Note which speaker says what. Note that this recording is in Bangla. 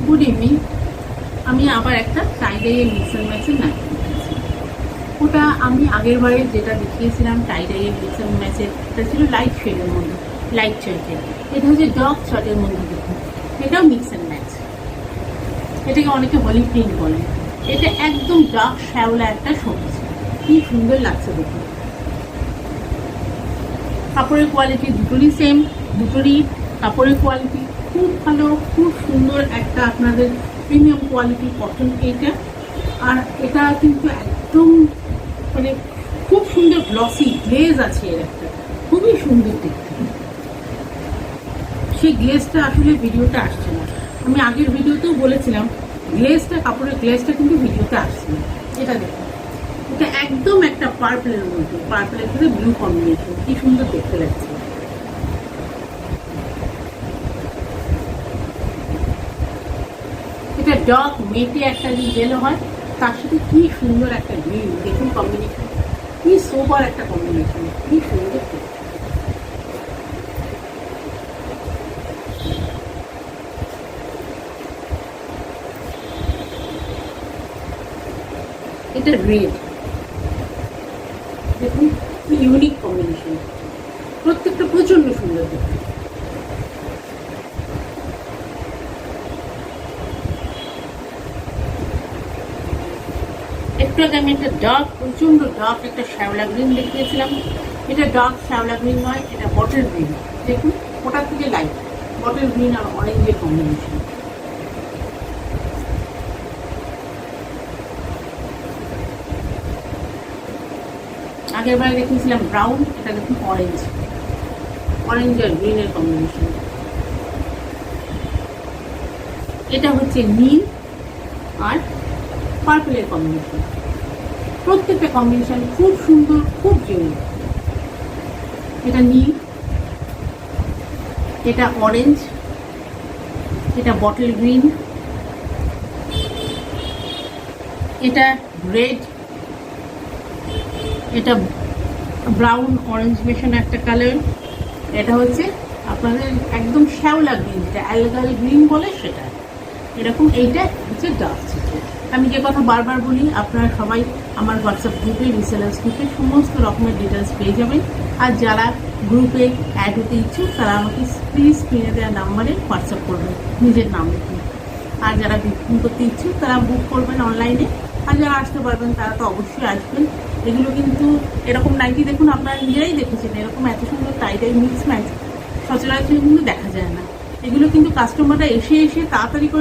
Speaker 1: Good evening. আমি আবার একটা টাই-ডাইয়ের মিক্স অ্যান্ড ম্যাচের নাইটি দেখিয়েছি। ওটা আমি আগের বারে যেটা দেখিয়েছিলাম টাই-ডাইয়ের মিক্স অ্যান্ড ম্যাচের, এটা ছিল লাইট শেডের মধ্যে, লাইট চার্টের। এটা হচ্ছে ডার্ক চার্টের মধ্যে দেখুন, এটাও মিক্স অ্যান্ড ম্যাচ। এটাকে অনেকে হলি প্রিন্ট বলে। এটা একদম ডার্ক শ্যাওলা একটা সবুজ, কি সুন্দর লাগছে দেখুন। কাপড়ের কোয়ালিটি দুটোরই সেম, দুটোরই কাপড়ের কোয়ালিটি খুব ভালো, খুব সুন্দর একটা আপনাদের প্রিমিয়াম কোয়ালিটি কটন এইটা। আর এটা কিন্তু একদম মানে খুব সুন্দর গ্লসি গ্লেজ আছে, এর একটা খুবই সুন্দর দেখতে। সেই গ্লেজটা আসলে ভিডিওতে আসছে না। আমি আগের ভিডিওতেও বলেছিলাম গ্লেজটা, কাপড়ের গ্লেজটা কিন্তু ভিডিওতে আসছে না। এটা দেখুন, এটা একদম একটা পার্পলের মধ্যে, পার্পলের সাথে ব্লু কম্বিনেশন, কি সুন্দর দেখতে লাগছে। এটা ডার্ক মেটে একটা ইয়েলো হয়, তার সাথে কি সুন্দর একটা গ্রিন, দেখুন কম্বিনেশন, কি সোবার একটা কম্বিনেশন, কি সুন্দর। এটা রেড, দেখুন কি ইউনিক কম্বিনেশন, প্রত্যেকটা প্রচন্ড সুন্দর দেখতে। একটু আগে আমি একটা ডার্ক, প্রচন্ড ডার্ক একটা শ্যাওলা গ্রিন দেখিয়েছিলাম। এটা ডার্ক শ্যাওলা গ্রিন নয়, এটা বটল গ্রিন। দেখুন ওটার থেকে লাইট, বটল গ্রিন আর অরেঞ্জের কম্বিনেশন। আগের বার দেখিয়েছিলাম ব্রাউন, এটা দেখুন অরেঞ্জ, অরেঞ্জ আর গ্রিনের কম্বিনেশন। এটা হচ্ছে নীল আর পার্পলের কম্বিনেশন। প্রত্যেকটা কম্বিনেশন খুব সুন্দর, খুব ইউনিক। এটা নীল, এটা অরেঞ্জ, এটা বটল গ্রিন, এটা রেড, এটা ব্রাউন অরেঞ্জ মেশানো একটা কালার। এটা হচ্ছে আপনাদের একদম শ্যাওলা গ্রিন, যেটা অ্যালগাল গ্রিন বলে সেটা। এরকম এইটা হচ্ছে ডার্ক চিত্র। আমি যে কথা বারবার বলি, আপনারা সবাই আমার হোয়াটসঅ্যাপ গ্রুপে, রিসেলার্স গ্রুপে সমস্ত রকমের ডিটেলস পেয়ে যাবেন। আর যারা গ্রুপে অ্যাড হতে ইচ্ছুক তারা আমাকে প্লিজ স্ক্রিনে দেওয়া নাম্বারে হোয়াটসঅ্যাপ করবেন নিজের নাম লিখে। আর যারা বুকিং করতে ইচ্ছুক তারা বুক করবেন অনলাইনে। আর যারা আসতে পারবেন তারা তো অবশ্যই আসবেন। এগুলো কিন্তু এরকম নাইটি দেখুন, আপনারা নিজেরাই দেখেছেন, এরকম এত সুন্দর টাই-ডাই মিক্স ম্যাচ সচরাচর কিন্তু দেখা যায় না। এগুলো কিন্তু কাস্টমাররা এসে তাড়াতাড়ি করে